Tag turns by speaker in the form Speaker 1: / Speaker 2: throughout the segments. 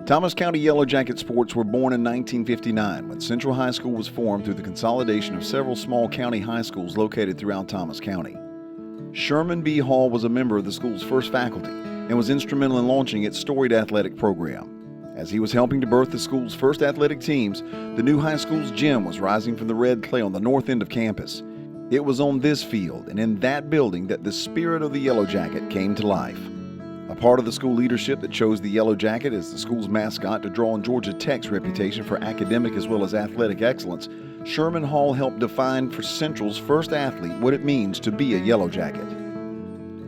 Speaker 1: Thomas County Yellow Jacket sports were born in 1959 when Central High School was formed through the consolidation of several small county high schools located throughout Thomas County. Sherman B was a member of the school's first faculty and was instrumental in launching its storied athletic program. As he was helping to birth the school's first athletic teams, the new high school's gym was rising from the red clay on the north end of campus. It was on this field and in that building that the spirit of the Yellow Jacket came to life. A part of the school leadership that chose the Yellow Jacket as the school's mascot to draw on Georgia Tech's reputation for academic as well as athletic excellence, Sherman Hall helped define for Central's first athlete what it means to be a Yellow Jacket.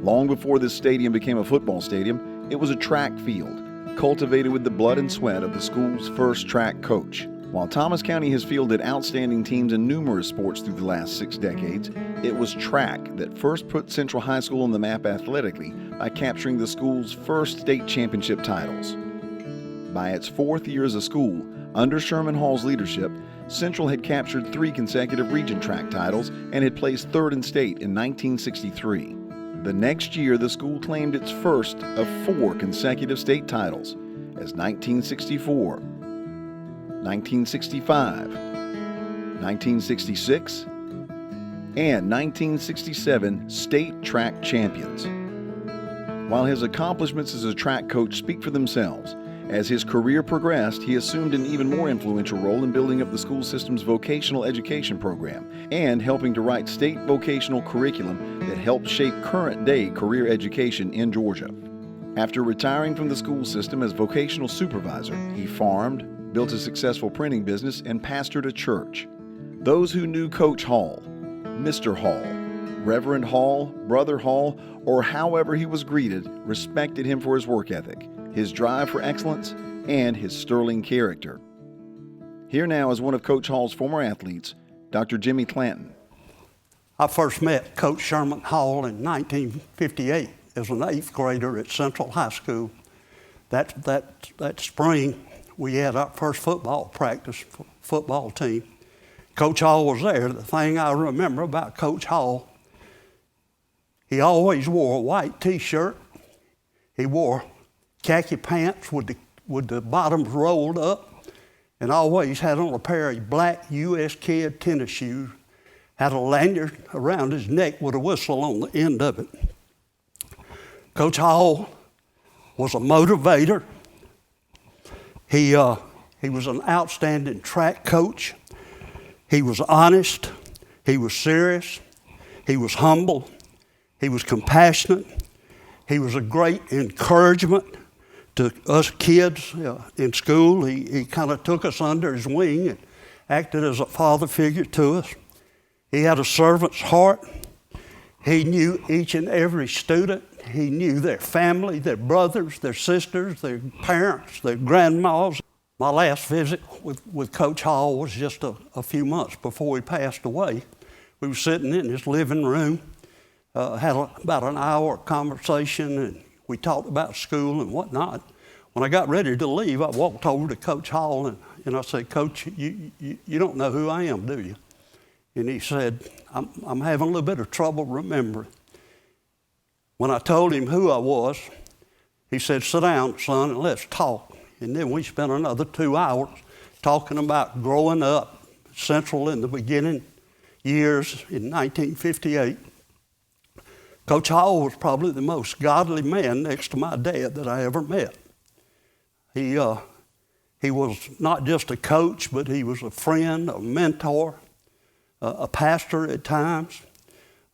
Speaker 1: Long before this stadium became a football stadium, it was a track field, cultivated with the blood and sweat of the school's first track coach. While Thomas County has fielded outstanding teams in numerous sports through the last 6 decades, it was track that first put Central High School on the map athletically by capturing the school's first state championship titles. By its 4th year as a school, under Sherman Hall's leadership, Central had captured 3 consecutive region track titles and had placed 3rd in state in 1963. The next year, the school claimed its first of 4 consecutive state titles, as 1964, 1965, 1966, and 1967 state track champions. While his accomplishments as a track coach speak for themselves, as his career progressed, he assumed an even more influential role in building up the school system's vocational education program and helping to write state vocational curriculum that helped shape current-day career education in Georgia. After retiring from the school system as vocational supervisor, he farmed, built a successful printing business, and pastored a church. Those who knew Coach Hall, Mr. Hall, Reverend Hall, Brother Hall, or however he was greeted, respected him for his work ethic, his drive for excellence, and his sterling character. Here now is one of Coach Hall's former athletes, Dr. Jimmy Clanton.
Speaker 2: I first met Coach Sherman Hall in 1958 as an 8th grader at Central High School. That spring, we had our first football practice for football team. Coach Hall was there. The thing I remember about Coach Hall, he always wore a white T-shirt. He wore khaki pants with the bottoms rolled up, and always had on a pair of black U.S. Kid tennis shoes. Had a lanyard around his neck with a whistle on the end of it. Coach Hall was a motivator. He was an outstanding track coach. He was honest. He was serious. He was humble. He was compassionate. He was a great encouragement to us kids in school. He kind of took us under his wing and acted as a father figure to us. He had a servant's heart. He knew each and every student. He knew their family, their brothers, their sisters, their parents, their grandmas. My last visit with Coach Hall was just a few months before he passed away. We were sitting in his living room, had about an hour conversation, and we talked about school and whatnot. When I got ready to leave, I walked over to Coach Hall and I said, "Coach, you don't know who I am, do you?" And he said, I'm having a little bit of trouble remembering. When I told him who I was, he said, "Sit down, son, and let's talk." And then we spent another 2 hours talking about growing up Central in the beginning years in 1958. Coach Hall was probably the most godly man next to my dad that I ever met. He was not just a coach, but he was a friend, a mentor, a pastor at times.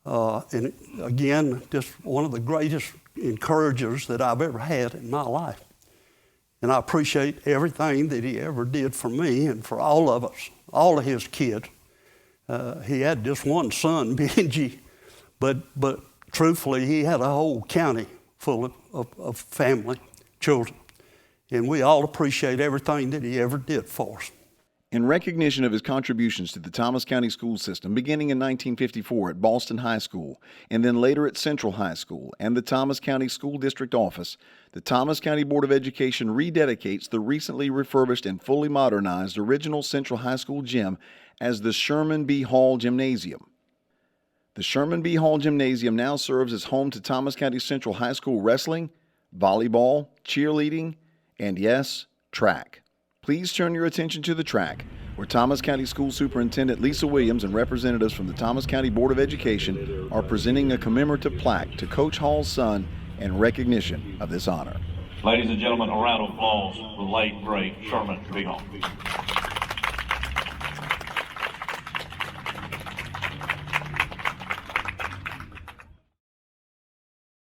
Speaker 2: And again, just one of the greatest encouragers that I've ever had in my life. And I appreciate everything that he ever did for me and for all of us, all of his kids. He had just one son, Benji, but truthfully, he had a whole county full of family, children. And we all appreciate everything that he ever did for us.
Speaker 1: In recognition of his contributions to the Thomas County school system, beginning in 1954 at Boston High School, and then later at Central High School and the Thomas County School District Office, the Thomas County Board of Education rededicates the recently refurbished and fully modernized original Central High School gym as the Sherman B. Hall Gymnasium. The Sherman B. Hall Gymnasium now serves as home to Thomas County Central High School wrestling, volleyball, cheerleading, and yes, track. Please turn your attention to the track, where Thomas County School Superintendent Lisa Williams and representatives from the Thomas County Board of Education are presenting a commemorative plaque to Coach Hall's son in recognition of this honor.
Speaker 3: Ladies and gentlemen, a round of applause for the late, great Sherman B. Hall.